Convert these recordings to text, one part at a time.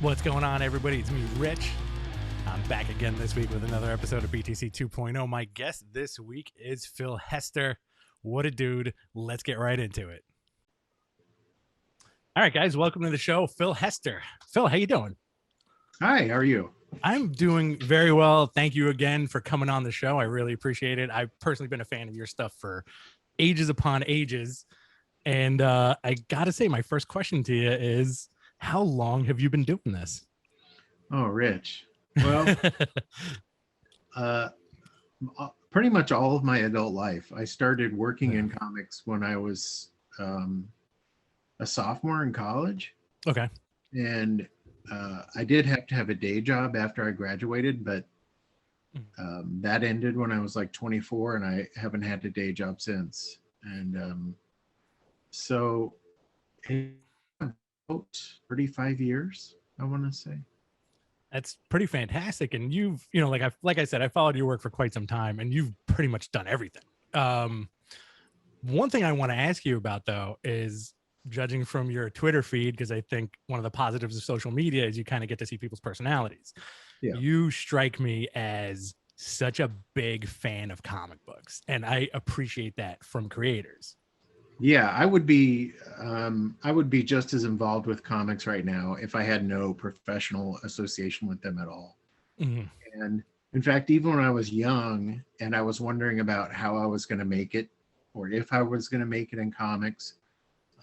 What's going on, everybody? It's me, Rich. I'm back again this week with another episode of BTC 2.0. My guest this week is Phil Hester. What a dude. Let's get right into it. All right, guys, welcome to the show, Phil Hester. Phil, how you doing? Hi, how are you? I'm doing very well. Thank you again for coming on the show. I really appreciate it. I've personally been a fan of your stuff for ages upon ages. And I got to say, my first question to you is, how long have you been doing this? Oh, Rich. Well, pretty much all of my adult life. I started working in comics when I was a sophomore in college. Okay. And I did have to have a day job after I graduated, but that ended when I was like 24, and I haven't had a day job since. And so about 35 years, I want to say. That's pretty fantastic. And you've, like I said, I followed your work for quite some time, and you've pretty much done everything. One thing I want to ask you about, though, is judging from your Twitter feed, because I think one of the positives of social media is you kind of get to see people's personalities. Yeah. You strike me as such a big fan of comic books, and I appreciate that from creators. Yeah, I would be just as involved with comics right now if I had no professional association with them at all. Mm-hmm. And in fact, even when I was young and I was wondering about how I was going to make it, or if I was going to make it in comics,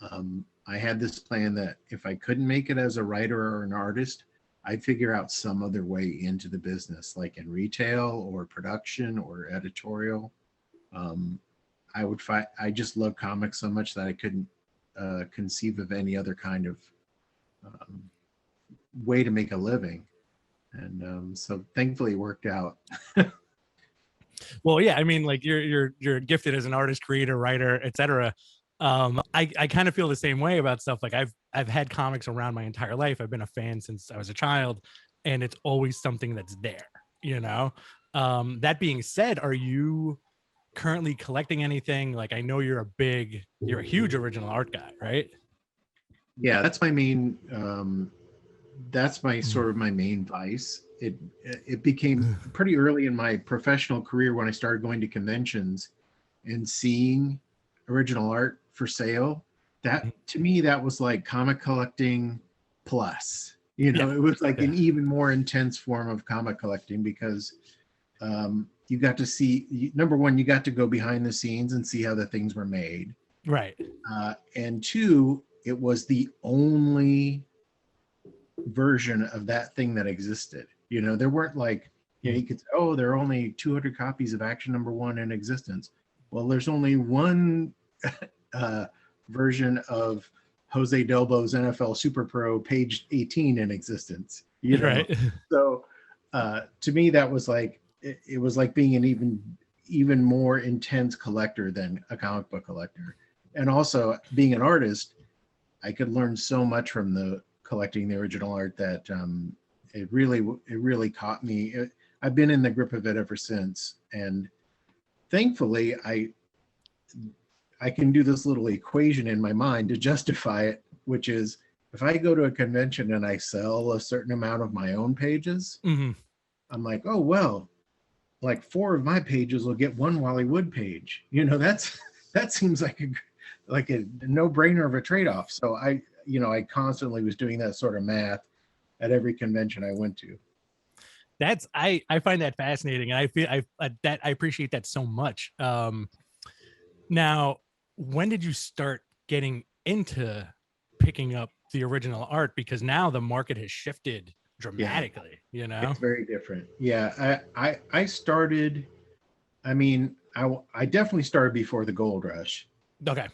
I had this plan that if I couldn't make it as a writer or an artist, I'd figure out some other way into the business, like in retail or production or editorial. I just love comics so much that I couldn't conceive of any other kind of way to make a living. And so thankfully it worked out. Well, yeah, I mean, like you're gifted as an artist, creator, writer, etc. I kind of feel the same way about stuff. Like I've had comics around my entire life. I've been a fan since I was a child, and it's always something that's there, you know? That being said, are you currently collecting anything? Like, I know you're a huge original art guy, right? Yeah, that's my main that's my sort of my main vice. It became pretty early in my professional career when I started going to conventions and seeing original art for sale. That, to me, that was like comic collecting plus. It was like an even more intense form of comic collecting, because you got to see, number one, you got to go behind the scenes and see how the things were made. Right. And two, it was the only version of that thing that existed. There weren't like, you could say, oh, there are only 200 copies of Action Number 1 in existence. Well, there's only one version of Jose Delbo's NFL Super Pro page 18 in existence. Right. So to me, that was like, it was like being an even more intense collector than a comic book collector. And also, being an artist, I could learn so much from collecting the original art that it really caught me. I've been in the grip of it ever since. And thankfully, I can do this little equation in my mind to justify it, which is, if I go to a convention and I sell a certain amount of my own pages, I'm like, oh, well, like 4 of my pages will get one Wally Wood page. That seems like a no-brainer of a trade-off. So I constantly was doing that sort of math at every convention I went to. I find that fascinating, and I feel I appreciate that so much. Now, when did you start getting into picking up the original art? Because now the market has shifted dramatically. It's very different. Yeah, I started. I mean, I definitely started before the gold rush. Okay.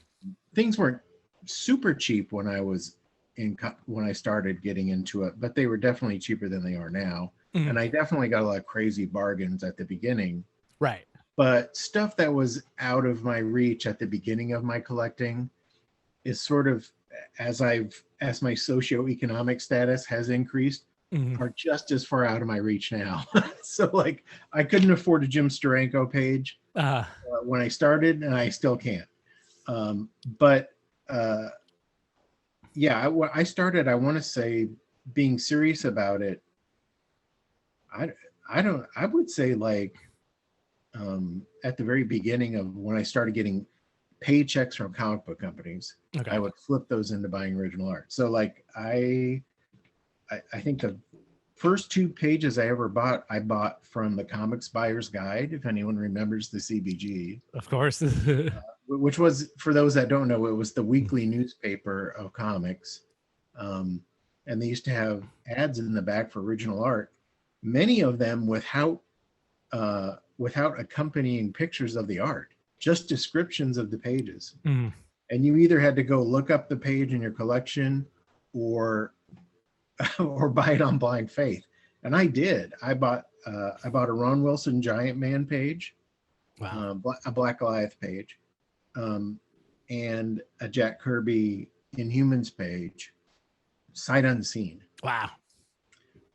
Things weren't super cheap when I started getting into it, but they were definitely cheaper than they are now. And I definitely got a lot of crazy bargains at the beginning. Right. But stuff that was out of my reach at the beginning of my collecting is sort of, as my socioeconomic status has increased, are just as far out of my reach now. So like, I couldn't afford a Jim Steranko page when I started, and I still can't. I started, I want to say, being serious about it, I would say like at the very beginning of when I started getting paychecks from comic book companies, Okay. I would flip those into buying original art. So like I think the first 2 pages I bought from the Comics Buyer's Guide, if anyone remembers the CBG. Of course. Which was, for those that don't know, it was the weekly newspaper of comics. And they used to have ads in the back for original art, many of them without accompanying pictures of the art, just descriptions of the pages. Mm. And you either had to go look up the page in your collection or buy it on blind faith. And I did. I bought a Ron Wilson Giant Man page, Wow. a Black Goliath page, and a Jack Kirby Inhumans page, sight unseen. Wow.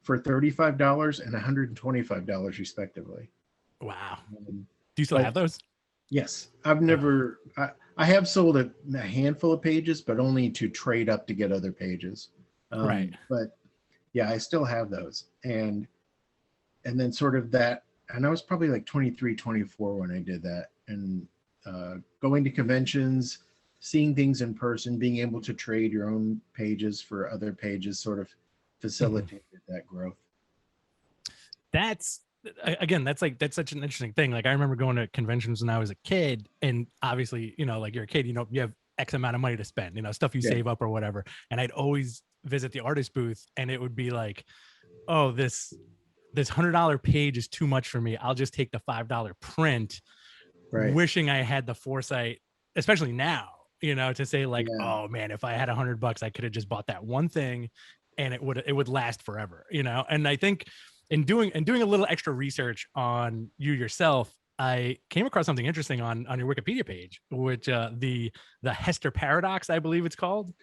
For $35 and $125 respectively. Wow. Do you still have those? Yes. I've never, I have sold a handful of pages, but only to trade up to get other pages. Right. But yeah, I still have those. And then sort of that, and I was probably like 23, 24 when I did that. And going to conventions, seeing things in person, being able to trade your own pages for other pages sort of facilitated that growth. That's such an interesting thing. Like I remember going to conventions when I was a kid, and obviously, like you're a kid, you have X amount of money to spend, stuff you save up or whatever. And I'd always visit the artist booth, and it would be like, oh, this $100 page is too much for me. I'll just take the $5 print, wishing I had the foresight, especially now, to say like, oh man, if I had $100, I could have just bought that one thing, and it would last forever, And I think in doing a little extra research on you yourself, I came across something interesting on your Wikipedia page, which the Hester paradox, I believe it's called.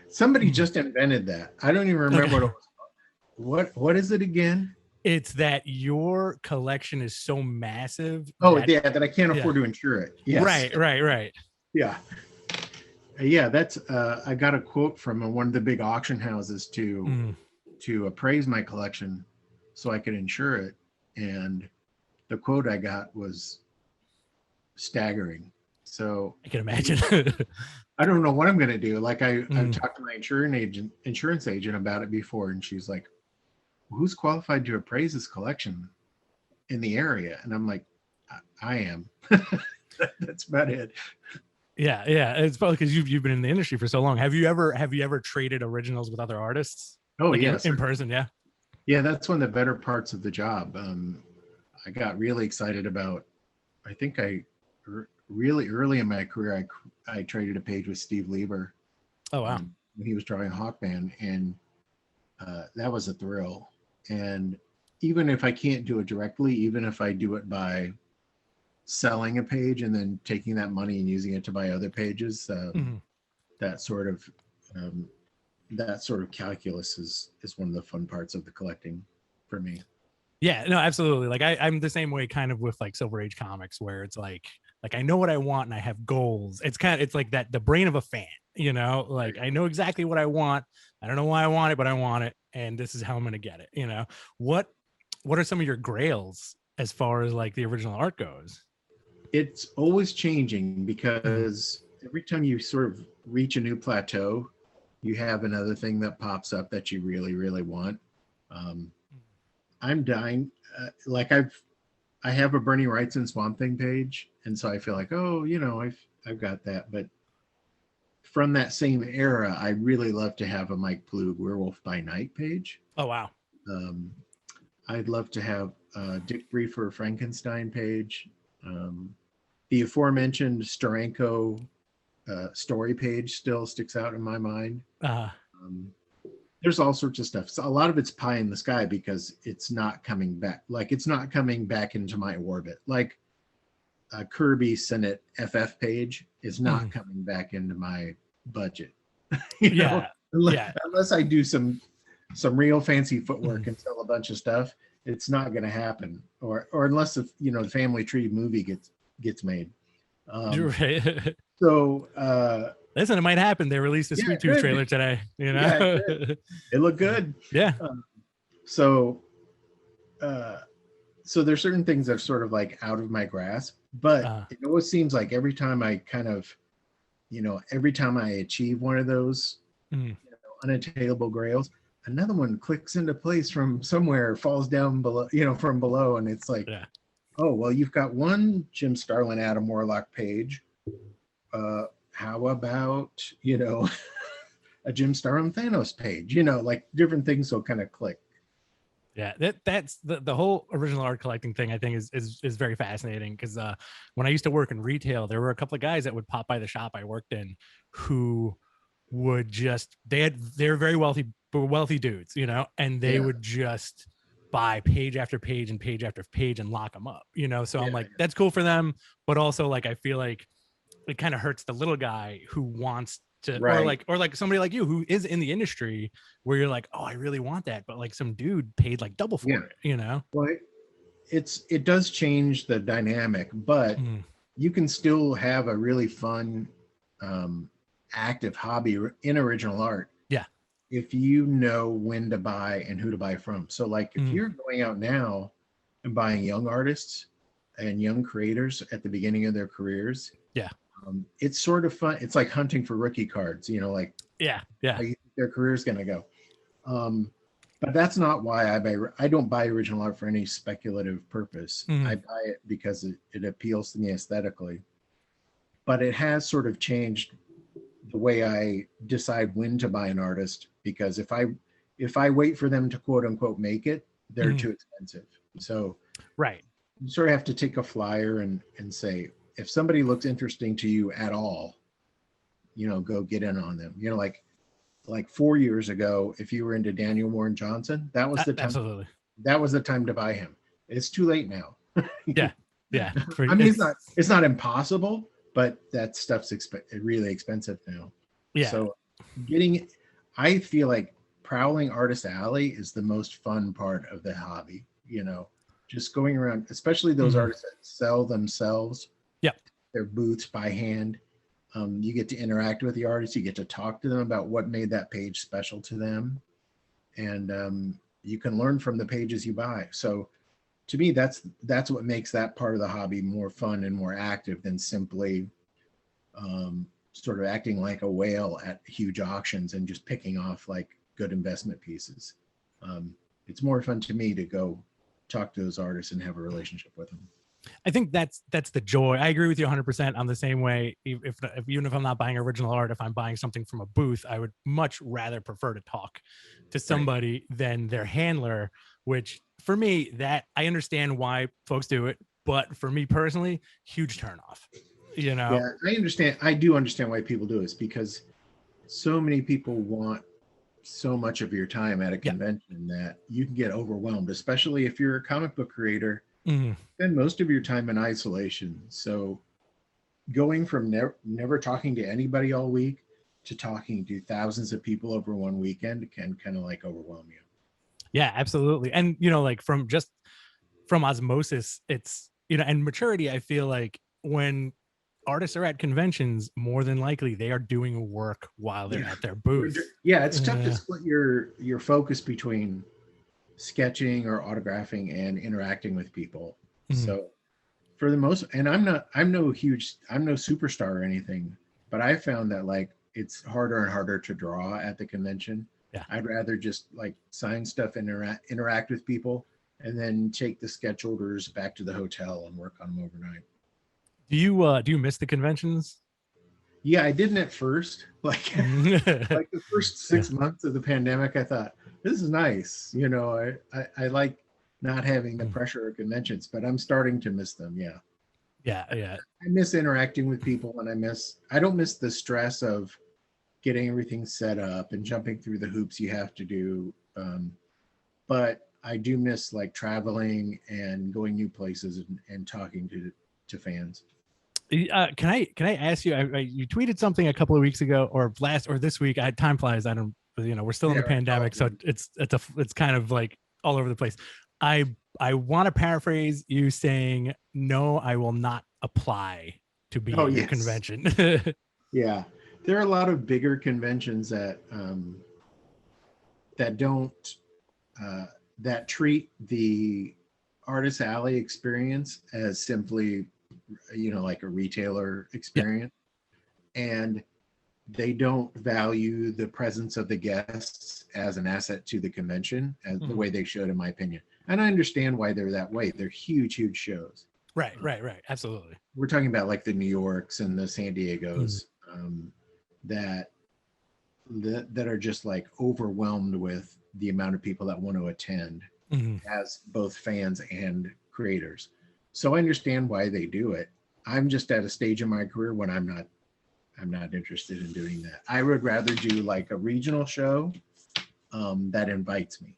Somebody just invented that. I don't even remember what it was. What is it again? It's that your collection is so massive. That I can't afford to insure it. Yes. Right. Yeah, that's I got a quote from one of the big auction houses to appraise my collection so I could insure it. And the quote I got was staggering. So I can imagine. I don't know what I'm going to do. Like I've talked to my insurance agent about it before, and she's like, who's qualified to appraise this collection in the area? And I'm like, I am. That's about it. Yeah. It's probably because you've been in the industry for so long. Have you ever traded originals with other artists? Oh, like yes. In person, yeah. Yeah, that's one of the better parts of the job. I got really excited about, I think really early in my career, I traded a page with Steve Lieber. Oh, wow. When he was drawing Hawkman, and that was a thrill. And even if I can't do it directly, even if I do it by selling a page and then taking that money and using it to buy other pages, that sort of calculus is one of the fun parts of the collecting for me. Yeah, no, absolutely. Like I'm the same way kind of with like Silver Age comics, where it's like I know what I want and I have goals. It's like that, the brain of a fan, like I know exactly what I want. I don't know why I want it, but I want it. And this is how I'm going to get it. What are some of your grails as far as like the original art goes? It's always changing because every time you sort of reach a new plateau, you have another thing that pops up that you really, really want. I'm dying. I have a Bernie Wrightson Swamp Thing page, and so I feel like, I've got that. But from that same era, I really love to have a Mike Plug Werewolf by Night page. Oh wow. I'd love to have a Dick Briefer Frankenstein page. The aforementioned Steranko story page still sticks out in my mind. There's all sorts of stuff. So a lot of it's pie in the sky because it's not coming back. Like it's not coming back into my orbit. Like a Kirby Senate FF page is not coming back into my budget. Unless I do some real fancy footwork and sell a bunch of stuff, it's not going to happen. Or unless the Family Tree movie gets made. So Listen, it might happen. They released a Yeah, Sweet it Tooth could. trailer today, you Yeah, it know? could. It looked good. Yeah. Um, so, uh, so there's certain things that are sort of like out of my grasp, but Uh, it always seems like every time I every time I achieve one of those, mm, unattainable grails, another one clicks into place from somewhere, falls down below, from below. And it's like, yeah. oh, well, you've got one Jim Starlin, Adam Warlock page. How about, a Jim Starlin Thanos page, like different things will kind of click. Yeah, that's the whole original art collecting thing. I think is very fascinating because when I used to work in retail, there were a couple of guys that would pop by the shop I worked in who would just they're very wealthy dudes, you know, and they Yeah. would just buy page after page and page after page and lock them up, you know. So Yeah. I'm like, that's cool for them, but also like I feel like it kind of hurts the little guy who wants to, Right. or like somebody like you who is in the industry where you're like, oh, I really want that, but like some dude paid like double for Yeah. it, you know? Well, it does change the dynamic, but Mm, you can still have a really fun, active hobby in original art yeah. if you know when to buy and who to buy from. So, like, if Mm, you're going out now and buying young artists and young creators at the beginning of their careers, yeah. it's sort of fun. It's like hunting for rookie cards, like Yeah. Yeah. how you think their career is going to go. Um, but that's not why I buy. I don't buy original art for any speculative purpose. I Mm, buy it because it appeals to me aesthetically. But it has sort of changed the way I decide when to buy an artist, because if I wait for them to quote unquote make it, they're mm, too expensive. So right. you sort of have to take a flyer and say, if somebody looks interesting to you at all, go get in on them. Like 4 years ago, if you were into Daniel Warren Johnson, that was the time. Absolutely. That was the time to buy him. It's too late now. Yeah. Yeah. I mean, it's not impossible, but that stuff's really expensive now. Yeah. So I feel like prowling Artist Alley is the most fun part of the hobby. Just going around, especially those Mhm. artists that sell themselves, Yep. their booths by hand. You get to interact with the artists. You get to talk to them about what made that page special to them, and you can learn from the pages you buy. So, to me, that's what makes that part of the hobby more fun and more active than simply sort of acting like a whale at huge auctions and just picking off like good investment pieces. It's more fun to me to go talk to those artists and have a relationship with them. I think that's the joy. I agree with you 100%. I'm the same way. If even if I'm not buying original art, if I'm buying something from a booth, I would much rather prefer to talk to somebody than their handler. Which for me, that I understand why folks do it, but for me personally, huge turnoff. You know? Yeah, I understand. I do understand why people do this, because so many people want so much of your time at a Yeah. convention that you can get overwhelmed, especially if you're a comic book creator. Mm, Spend most of your time in isolation. So going from never talking to anybody all week to talking to thousands of people over one weekend can kind of like overwhelm you. yeah, absolutely. And like from osmosis, it's and maturity. I feel like when artists are at conventions, more than likely they are doing work while they're at their booth. Yeah, it's tough to split your focus between sketching or autographing and interacting with people. Mm-hmm. So for the most, and I'm no superstar or anything, but I found that like it's harder and harder to draw at the convention. Yeah. I'd rather just like sign stuff and interact with people, and then take the sketch orders back to the hotel and work on them overnight. Do you miss the conventions? Yeah, I didn't at first. Like like the first 6 months of the pandemic, I thought this is nice. I like not having the pressure of conventions, but I'm starting to miss them. Yeah. Yeah. I miss interacting with people, and I don't miss the stress of getting everything set up and jumping through the hoops you have to do. But I do miss like traveling and going new places and talking to fans. Can I ask you? You tweeted something a couple of weeks ago, or this week. Time flies. I don't. We're still in the pandemic, so it's kind of like all over the place. I want to paraphrase you saying, "No, I will not apply to be at your convention." Yeah. there are a lot of bigger conventions that don't that treat the artist alley experience as simply, like a retailer Yeah. experience, and they don't value the presence of the guests as an asset to the convention as the way they should, in my opinion. And I understand why they're that way. They're huge shows. Right. Absolutely. We're talking about like the New Yorks and the San Diegos, that that are just like overwhelmed with the amount of people that want to attend as both fans and creators. So I understand why they do it. I'm just at a stage in my career when I'm not interested in doing that. I would rather do like a regional show that invites me,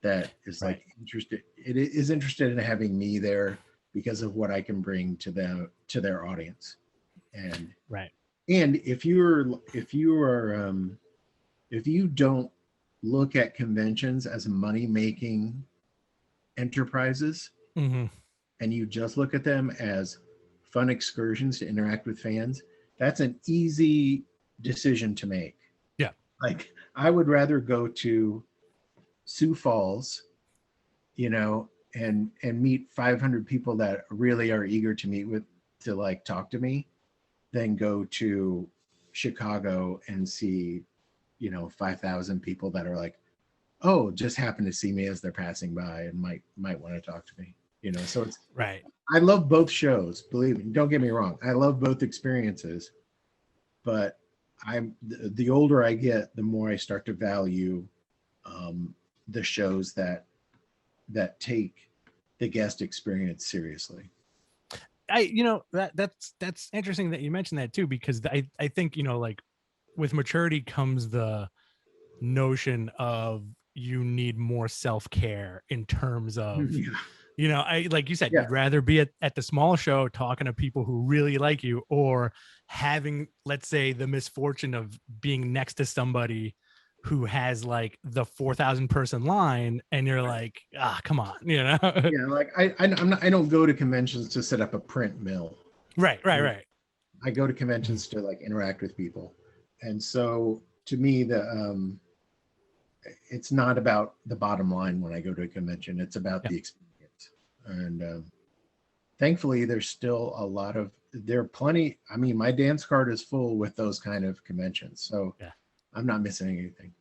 that is like interested. It is interested in having me there because of what I can bring to their audience. And and if you don't look at conventions as money-making enterprises, and you just look at them as fun excursions to interact with fans, that's an easy decision to make. Yeah. Like, I would rather go to Sioux Falls, and meet 500 people that really are eager to meet with, to like talk to me, than go to Chicago and see, 5,000 people that are like, oh, just happen to see me as they're passing by and might want to talk to me. So it's I love both shows, believe me. Don't get me wrong. I love both experiences, but the older I get, the more I start to value the shows that take the guest experience seriously. That's interesting that you mentioned that too, because I think, like with maturity comes the notion of you need more self-care in terms of I, like you said, you'd rather be at the small show talking to people who really like you, or having, let's say, the misfortune of being next to somebody who has like the 4,000 person line, and you're like, come on, Yeah, like I don't go to conventions to set up a print mill. Right. I go to conventions to like interact with people, and so to me, it's not about the bottom line when I go to a convention. It's about the experience. And thankfully, there's still there are plenty. I mean, my dance card is full with those kind of conventions, so I'm not missing anything.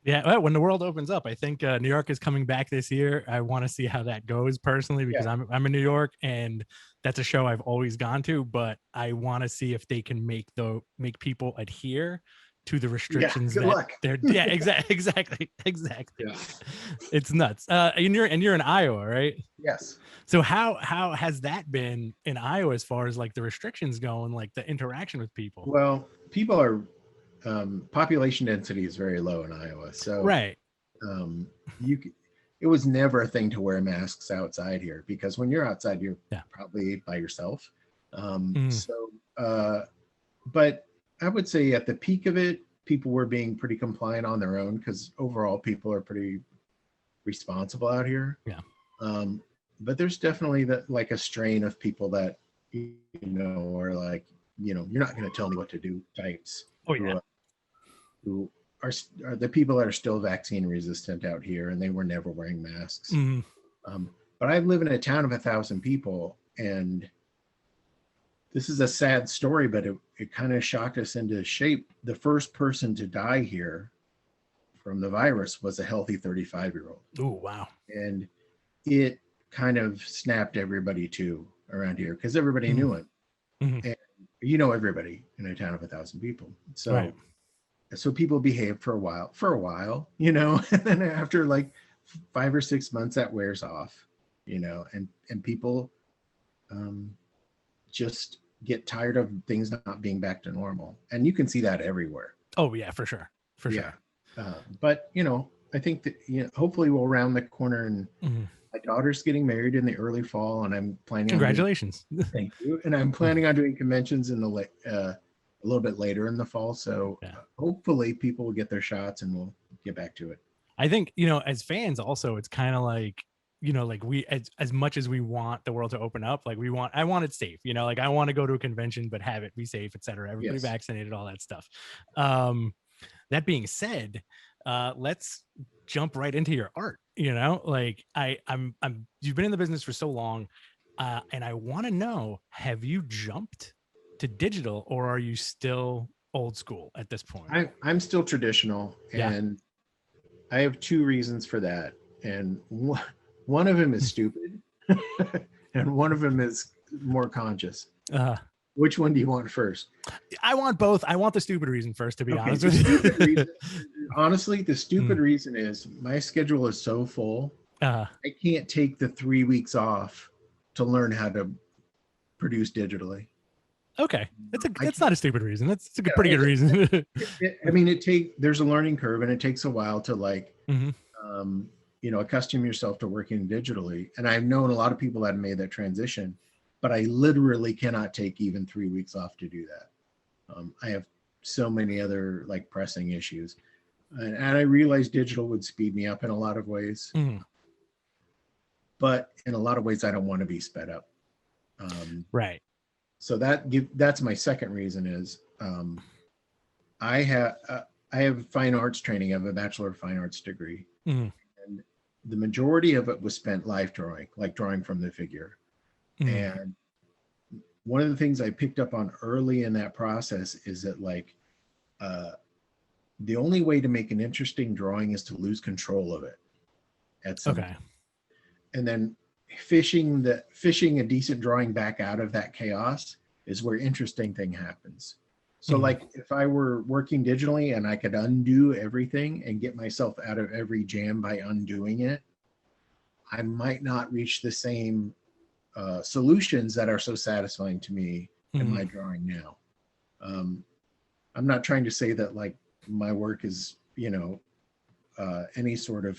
Yeah, well, when the world opens up, I think New York is coming back this year. I want to see how that goes personally, because I'm in New York, and that's a show I've always gone to. But I want to see if they can make people adhere to the restrictions they're exactly. Yeah. It's nuts. And you're in Iowa, right? Yes. So how has that been in Iowa as far as like the restrictions go and like the interaction with people? Well, people are population density is very low in Iowa, so it was never a thing to wear masks outside here, because when you're outside, you're probably by yourself. But I would say at the peak of it, people were being pretty compliant on their own, because overall people are pretty responsible out here. Yeah. But there's definitely like a strain of people that, are like, you're not going to tell me what to do types. Oh yeah. Who are the people that are still vaccine resistant out here, and they were never wearing masks. But I live in a town of 1,000 people, and this is a sad story, but it kind of shocked us into shape. The first person to die here from the virus was a healthy 35-year-old. Oh, wow. And it kind of snapped everybody too around here, because everybody knew it. And everybody in a town of 1,000 people. So, so people behaved for a while, and then after like 5 or 6 months, that wears off, and people just get tired of things not being back to normal. And you can see that everywhere. Oh yeah, for sure. But I think that hopefully we'll round the corner, and my daughter's getting married in the early fall, and I'm planning. Congratulations! Thank you. And I'm planning on doing conventions in the a little bit later in the fall. So hopefully people will get their shots, and we'll get back to it. I think as fans also, it's kind of like you know, like as much as we want the world to open up, like I want it safe, you know, like I want to go to a convention, but have it be safe, etc. Everybody Yes. vaccinated, all that stuff. Um, that being said, let's jump right into your art. You know, like I'm you've been in the business for so long, and I want to know, have you jumped to digital, or are you still old school at this point? I'm still traditional, Yeah. and I have two reasons for that. And one of them is stupid, and one of them is more conscious. Uh, Which one do you want first? I want both. I want the stupid reason first, to be Okay, honest the with stupid you. reason, honestly, the stupid Mm. reason is my schedule is so full, uh, I can't take the 3 weeks off to learn how to produce digitally. okay, I that's can't, not a stupid reason. That's a you good, know, pretty good reason. I mean, there's a learning curve, and it takes a while to like, Hmm. um, accustom yourself to working digitally. And I've known a lot of people that have made that transition, but I literally cannot take even 3 weeks off to do that. I have so many other like pressing issues, and I realized digital would speed me up in a lot of ways, Hmm. but in a lot of ways, I don't want to be sped up. Um, Right. so that's my second reason is I have I have fine arts training. I have a Bachelor of Fine Arts degree, Hmm. and the majority of it was spent life drawing, like drawing from the figure. Hmm. And one of the things I picked up on early in that process is that like uh, the only way to make an interesting drawing is to lose control of it at some Okay. point. And then fishing a decent drawing back out of that chaos is where interesting thing happens. So Hmm. like if I were working digitally and I could undo everything and get myself out of every jam by undoing it, I might not reach the same solutions that are so satisfying to me in Hmm. my drawing now. Um, I'm not trying to say that like my work is, any sort of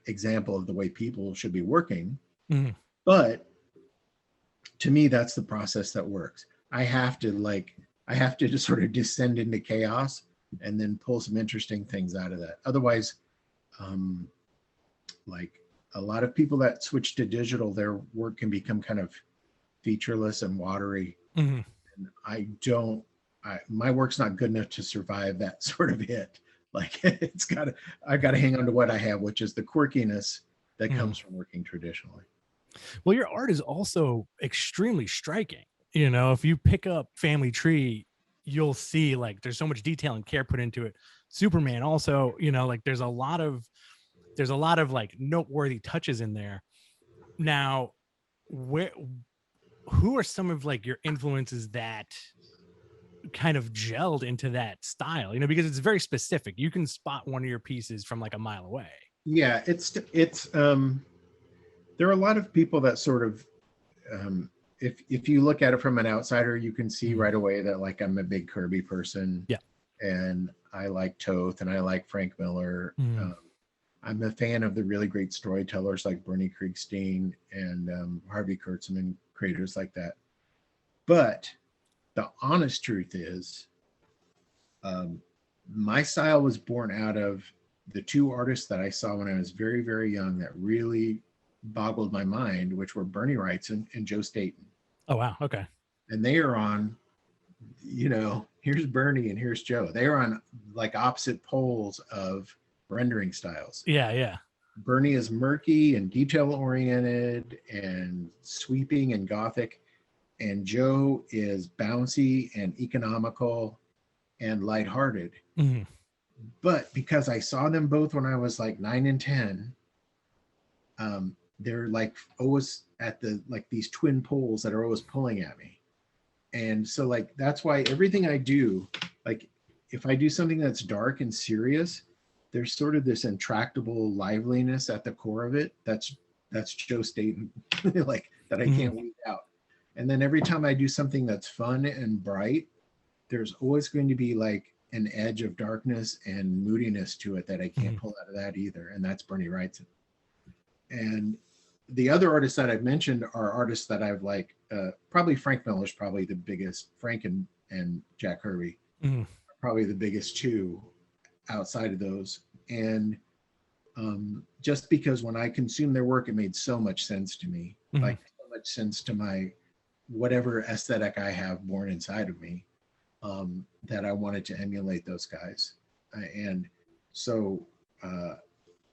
example of the way people should be working, Hmm. but to me, that's the process that works. I have to just sort of descend into chaos and then pull some interesting things out of that. Otherwise, um, like a lot of people that switch to digital, their work can become kind of featureless and watery. Hmm. And my work's not good enough to survive that sort of hit. Like I got to hang on to what I have, which is the quirkiness that Hmm. comes from working traditionally. Well, your art is also extremely striking. You know, if you pick up Family Tree, you'll see like there's so much detail and care put into it. Superman also, you know, like there's a lot of like noteworthy touches in there. Now, where who are some of like your influences that kind of gelled into that style? You know, because it's very specific. You can spot one of your pieces from like a mile away. Yeah, it's there are a lot of people that sort of if you look at it from an outsider, you can see Mm. right away that like I'm a big Kirby person, Yeah. and I like Toth and I like Frank Miller. Mm. I'm a fan of the really great storytellers like Bernie Krigstein and Harvey Kurtzman, creators like that. But the honest truth is, um, my style was born out of the two artists that I saw when I was very, very young that really boggled my mind, which were Bernie Wrightson and Joe Staten. Oh wow. Okay. And they are on, here's Bernie and here's Joe. They are on like opposite poles of rendering styles. Yeah. Yeah. Bernie is murky and detail oriented and sweeping and gothic, and Joe is bouncy and economical and lighthearted. Mm. But because I saw them both when I was like 9 and 10, they're like always at the like these twin poles that are always pulling at me. And so like that's why everything I do, like if I do something that's dark and serious, there's sort of this intractable liveliness at the core of it. That's Joe Staten, like that I Mm. can't weed out. And then every time I do something that's fun and bright, there's always going to be like an edge of darkness and moodiness to it that I can't Mm. pull out of that either. And that's Bernie Wrightson. And the other artists that I've mentioned are artists that I've like, probably Frank Miller's probably the biggest. Frank and Jack Kirby Mm. are probably the biggest two outside of those. And just because when I consumed their work, it made so much sense to me, like so much sense to my whatever aesthetic I have born inside of me, that I wanted to emulate those guys. And so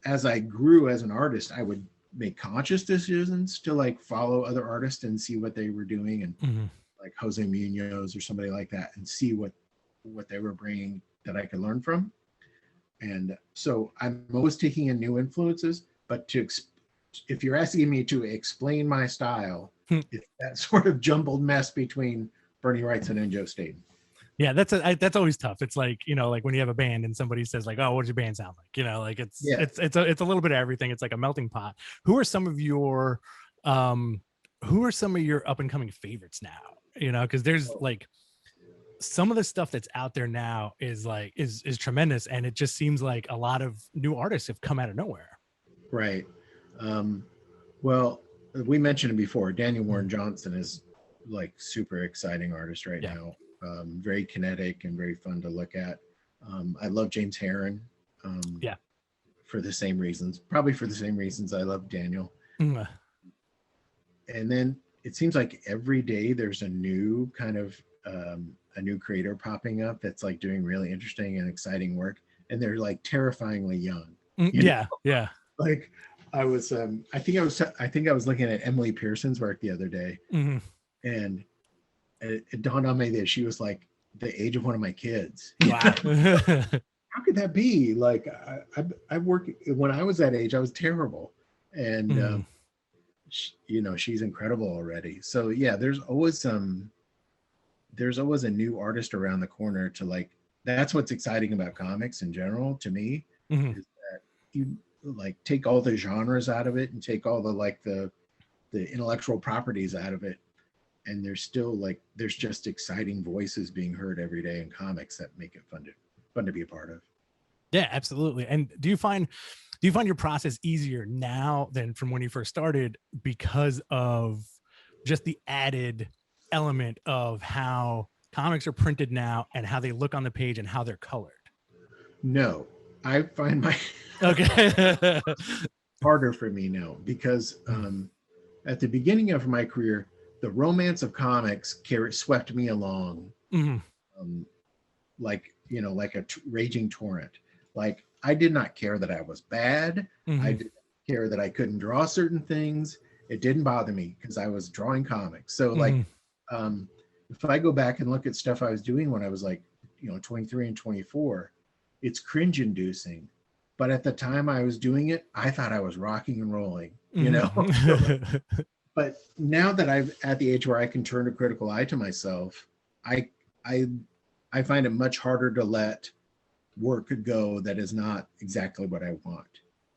as I grew as an artist, I would make conscious decisions to like follow other artists and see what they were doing, and like Jose Munoz or somebody like that, and see what they were bringing that I could learn from. And so I'm always taking in new influences, but if you're asking me to explain my style, it's that sort of jumbled mess between Bernie Wrightson and Joe Staten. Yeah, that's always tough. It's like, like when you have a band and somebody says like, "Oh, what does your band sound like?" Like it's a little bit of everything. It's like a melting pot. Who are some of your up and coming favorites now? Because there's like some of the stuff that's out there now is tremendous, and it just seems like a lot of new artists have come out of nowhere. Right. Well, we mentioned it before. Daniel Warren Johnson is like super exciting artist right now. Very kinetic and very fun to look at. I love James Herron. For the same reasons, probably for the same reasons I love Daniel. And then it seems like every day there's a new kind of a new creator popping up that's like doing really interesting and exciting work, and they're like terrifyingly young. Yeah. Like I think I was looking at Emily Pearson's work the other day, and it dawned on me that she was like the age of one of my kids. Wow. How could that be? Like I worked when I was that age, I was terrible. And she's incredible already. So yeah, there's always a new artist around the corner to like. That's what's exciting about comics in general to me, is that you like take all the genres out of it and take all the intellectual properties out of it, and there's still there's just exciting voices being heard every day in comics that make it fun to be a part of. Yeah, absolutely. And do you find your process easier now than from when you first started because of just the added element of how comics are printed now and how they look on the page and how they're colored? No, I find my okay harder for me now, because at the beginning of my career, the romance of comics swept me along, like a raging torrent. Like I did not care that I was bad. I didn't care that I couldn't draw certain things. It didn't bother me because I was drawing comics. So if I go back and look at stuff I was doing when I was 23 and 24, it's cringe inducing. But at the time I was doing it, I thought I was rocking and rolling, But now that I'm at the age where I can turn a critical eye to myself, I find it much harder to let work go that is not exactly what I want.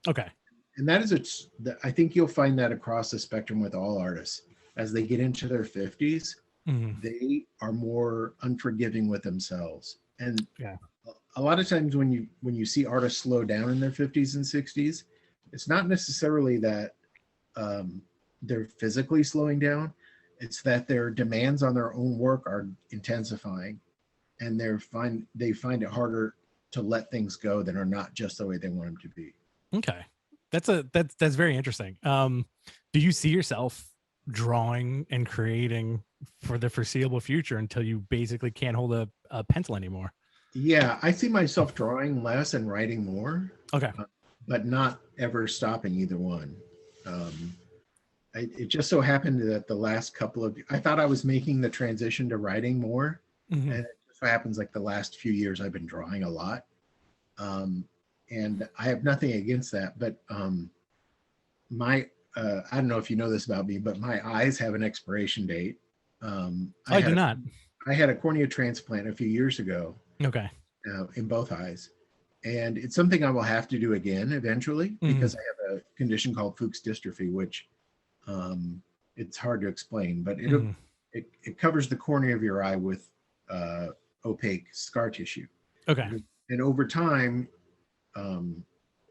Okay. And I think you'll find that across the spectrum with all artists. As they get into their 50s, they are more unforgiving with themselves. And a lot of times when you see artists slow down in their 50s and 60s, it's not necessarily that they're physically slowing down. It's that their demands on their own work are intensifying, and they find it harder to let things go that are not just the way they want them to be. Okay. That's very interesting. Do you see yourself drawing and creating for the foreseeable future until you basically can't hold a pencil anymore? Yeah, I see myself drawing less and writing more. Okay. But not ever stopping either one. It just so happened that the last I thought I was making the transition to writing more. And it just so happens like the last few years I've been drawing a lot. And I have nothing against that, but I don't know if you know this about me, but my eyes have an expiration date. I do not. I had a cornea transplant a few years ago. Okay. In both eyes. And it's something I will have to do again eventually, because I have a condition called Fuchs dystrophy, which it's hard to explain, but it covers the cornea of your eye with opaque scar tissue. Okay. And over time,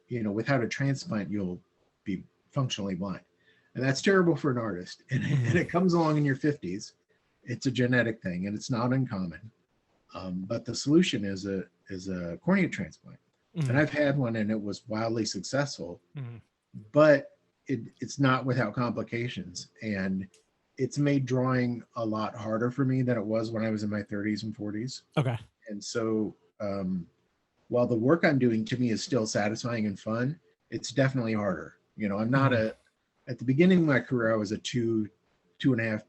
without a transplant, you'll be functionally blind. And that's terrible for an artist. And it comes along in your 50s. It's a genetic thing, and it's not uncommon. But the solution is a cornea transplant. and I've had one and it was wildly successful, Mhm. but it's not without complications, and it's made drawing a lot harder for me than it was when I was in my 30s and 40s. Okay. And so, while the work I'm doing to me is still satisfying and fun, it's definitely harder. You know, I'm not Mhm. at the beginning of my career, I was a two and a half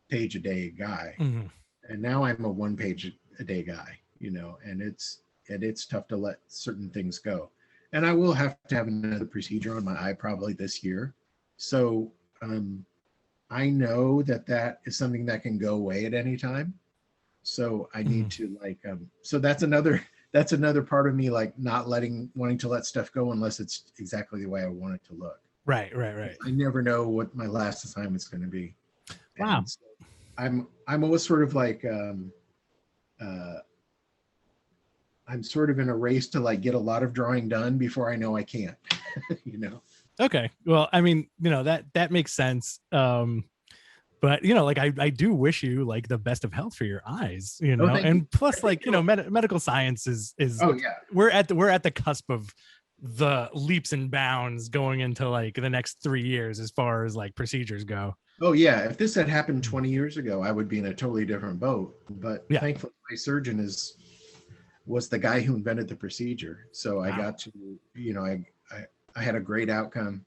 page a day guy. Mhm. And now I'm a 1 page a day guy, and it's tough to let certain things go. And I will have to have another procedure on my eye probably this year. So, I know that that is something that can go away at any time. So I need Mhm. to like, so that's another part of me, like not wanting to let stuff go unless it's exactly the way I want it to look. Right. Right. Right. I never know what my last assignment's going to be. Wow. And so I'm always sort of like, uh, I'm sort of in a race to like get a lot of drawing done before I know I can't, you know? Okay. Well, I mean, that makes sense. But like I do wish you like the best of health for your eyes, Oh, thank you. and plus I think like, medical science is oh yeah. we're at the cusp of the leaps and bounds going into like the next 3 years as far as like procedures go. Oh yeah. If this had happened 20 years ago, I would be in a totally different boat. But Yeah. thankfully my surgeon was the guy who invented the procedure. So I Wow. got to, I had a great outcome,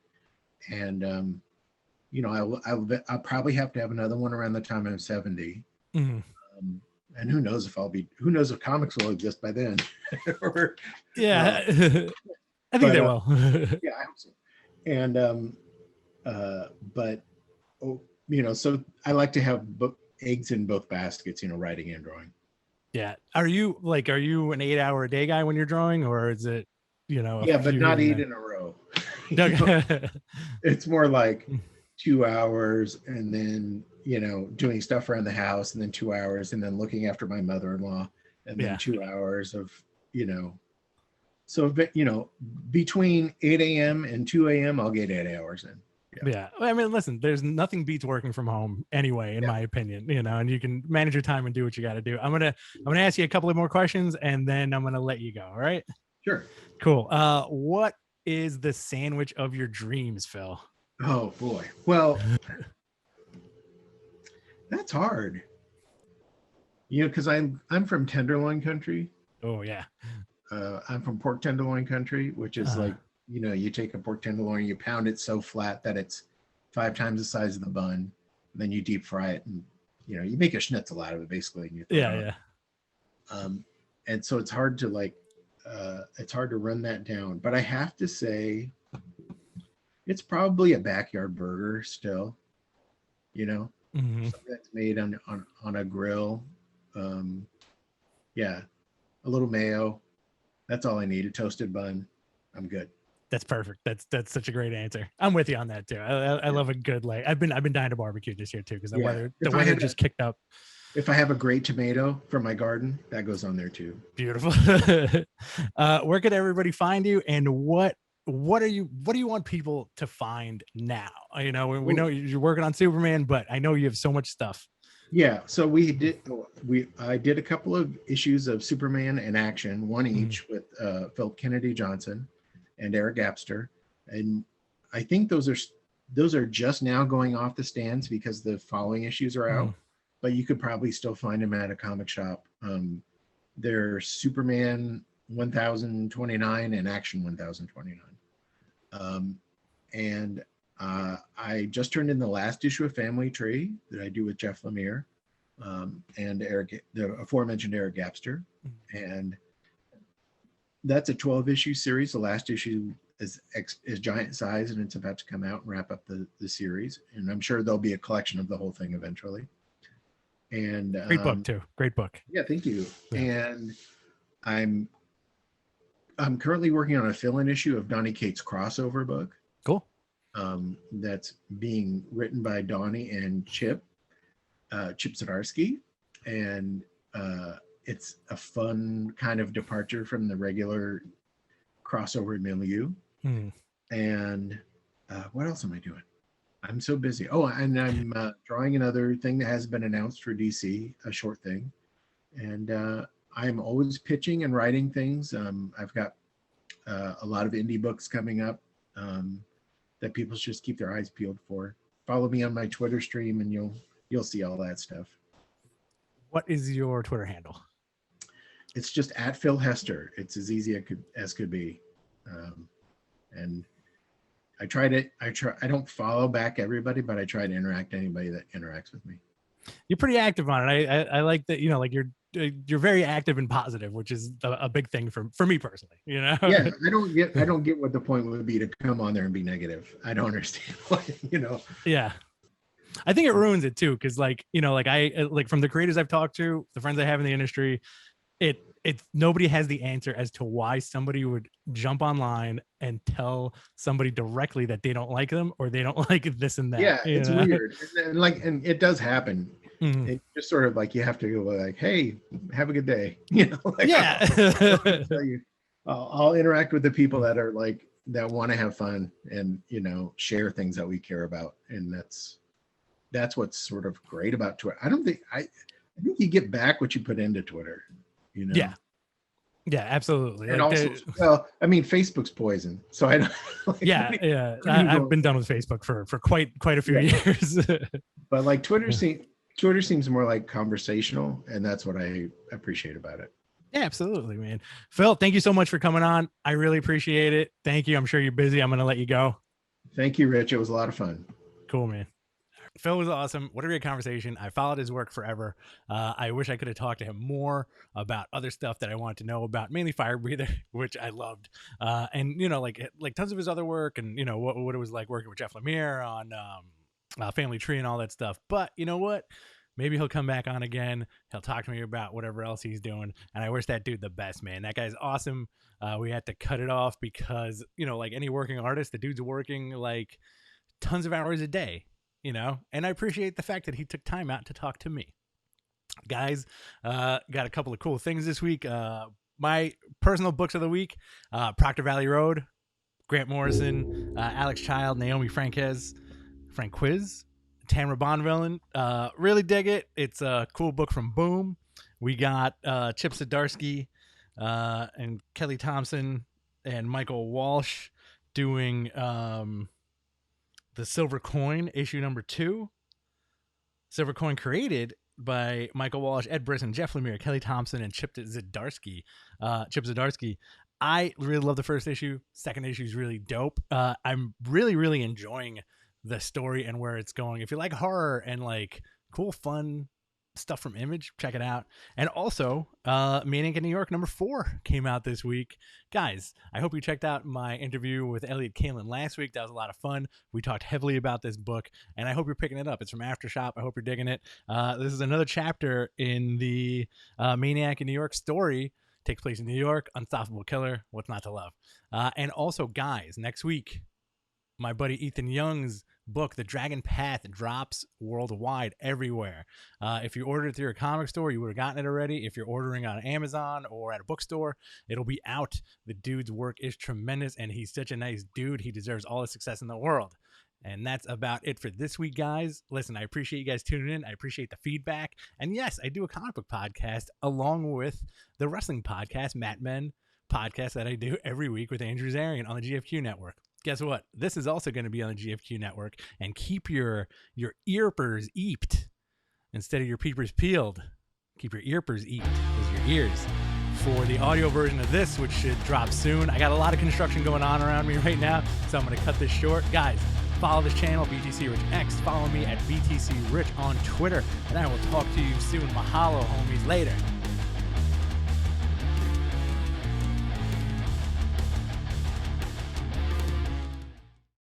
and I'll probably have to have another one around the time I'm 70. Mhm. Um, and who knows if comics will exist by then. or, uh, Yeah. I think but they will. yeah, I hope so. And but oh, so I like to have eggs in both baskets, writing and drawing. Yeah. Are you an 8 hour a day guy when you're drawing, or is it, a Yeah, but few here not and 8 there? in a row. Okay. It's more like 2 hours, and then doing stuff around the house, and then 2 hours, and then looking after my mother-in-law, and then Yeah. 2 hours of you know so between 8 a.m. and 2 a.m. I'll get 8 hours in. Yeah. I mean, listen, there's nothing beats working from home anyway, in Yeah, my opinion, and you can manage your time and do what you got to do. I'm gonna ask you a couple of more questions and then I'm gonna let you go. All right. sure. Cool. What is the sandwich of your dreams, Phil? Oh boy, well, that's hard, because I'm from tenderloin country. Oh yeah. I'm from pork tenderloin country, which is Uh, like, you take a pork tenderloin, you pound it so flat that it's 5 times the size of the bun, then you deep fry it, and you make a schnitzel out of it basically, and you throw it yeah, on. yeah. And so it's hard to run that down. But I have to say, it's probably a backyard burger still. Hmm. Something that's made on a grill. Um, yeah, a little mayo. That's all I need. A toasted bun. I'm good. That's perfect. That's such a great answer. I'm with you on that too. I Yeah. love a good like. I've been dying to barbecue this year too because the Yeah. weather the weather just kicked up. If I have a great tomato from my garden, that goes on there too. Beautiful. Where could everybody find you, and what do you want people to find now? We Well, know you're working on Superman, but I know you have so much stuff. yeah. So I did a couple of issues of Superman in action, one Mhm. each with Phil Kennedy Johnson and Eric Gapster, and I think those are just now going off the stands because the following issues are Mhm. out. But you could probably still find them at a comic shop. They're Superman 1029 and Action 1029. And I just turned in the last issue of Family Tree that I do with Jeff Lemire, and the aforementioned Eric Gapster. And that's a 12-issue series. The last issue is giant size, and it's about to come out and wrap up the series. And I'm sure there'll be a collection of the whole thing eventually. And Great book too. Great book. yeah, thank you. Yeah. And I'm I'm currently working on a fill-in issue of Donny Cates' crossover book. Cool. That's being written by Donnie and Chip Zdarsky, and it's a fun kind of departure from the regular crossover milieu. Hmm. And what else am I doing? I'm so busy. Oh, and I'm drawing another thing that hasn't been announced for DC, a short thing. And I'm always pitching and writing things. I've got a lot of indie books coming up that people should just keep their eyes peeled for. Follow me on my Twitter stream, and you'll see all that stuff. What is your Twitter handle? It's just at Phil Hester. It's as easy as could be. And I don't follow back everybody, but I try to interact anybody that interacts with me. You're pretty active on it. I like that, like you're very active and positive, which is a big thing for me personally, Yeah, I don't get what the point would be to come on there and be negative. I don't understand why, Yeah. I think it ruins it too, because I from the creators I've talked to, the friends I have in the industry, it nobody has the answer as to why somebody would jump online and tell somebody directly that they don't like them or they don't like this and that. Yeah, it's weird, and it does happen. Mm-hmm. It's just sort of like you have to go like, "Hey, have a good day," I'll interact with the people that are like that want to have fun and share things that we care about, and that's what's sort of great about Twitter. I think you get back what you put into Twitter. Yeah, absolutely. And also, Facebook's poison, so I don't. I've been done with Facebook for quite a few years. But like Twitter seems more like conversational, and that's what I appreciate about it. Yeah, absolutely, man. Phil, thank you so much for coming on. I really appreciate it. Thank you. I'm sure you're busy. I'm going to let you go. Thank you, Rich. It was a lot of fun. Cool, man. Phil was awesome. What a great conversation. I followed his work forever. I wish I could have talked to him more about other stuff that I wanted to know about, mainly Fire Breather, which I loved. And, like tons of his other work and, what it was like working with Jeff Lemire on Family Tree and all that stuff. But you know what? Maybe he'll come back on again. He'll talk to me about whatever else he's doing. And I wish that dude the best, man. That guy's awesome. We had to cut it off because, like any working artist, the dude's working like tons of hours a day. And I appreciate the fact that he took time out to talk to me. Guys, got a couple of cool things this week. My personal books of the week, Proctor Valley Road, Grant Morrison, Alex Child, Naomi Franquez, Tamara Bonvillain. Really dig it. It's a cool book from Boom. We got Chip Zdarsky and Kelly Thompson and Michael Walsh doing... The Silver Coin, issue number 2. Silver Coin created by Michael Walsh, Ed Brisson, Jeff Lemire, Kelly Thompson, and Chip Zdarsky. I really love the first issue. Second issue is really dope. I'm really, really enjoying the story and where it's going. If you like horror and like cool, fun stuff from Image, check it out. And also, Maniac in New York number 4 came out this week. Guys, I hope you checked out my interview with Elliot Kalin last week. That was a lot of fun. We talked heavily about this book, and I hope you're picking it up. It's from Aftershock. I hope you're digging it. This is another chapter in the Maniac in New York story. Takes place in New York. Unstoppable killer. What's not to love? And also, guys, next week, my buddy Ethan Young's book, The Dragon Path, drops worldwide everywhere. If you ordered it through a comic store, you would have gotten it already. If you're ordering on Amazon or at a bookstore, it'll be out. The dude's work is tremendous, and he's such a nice dude. He deserves all the success in the world. And that's about it for this week, guys. Listen, I appreciate you guys tuning in. I appreciate the feedback. And yes, I do a comic book podcast along with the wrestling podcast, Mat Men podcast, that I do every week with Andrew Zarian on the GFQ network. Guess what? This is also going to be on the GFQ network. And keep your earpers eeped instead of your peepers peeled. Keep your earpers eeped as your ears. For the audio version of this, which should drop soon. I got a lot of construction going on around me right now, so I'm going to cut this short. Guys, follow this channel, BTC Rich X. Follow me at BTC Rich on Twitter, and I will talk to you soon. Mahalo, homies. Later.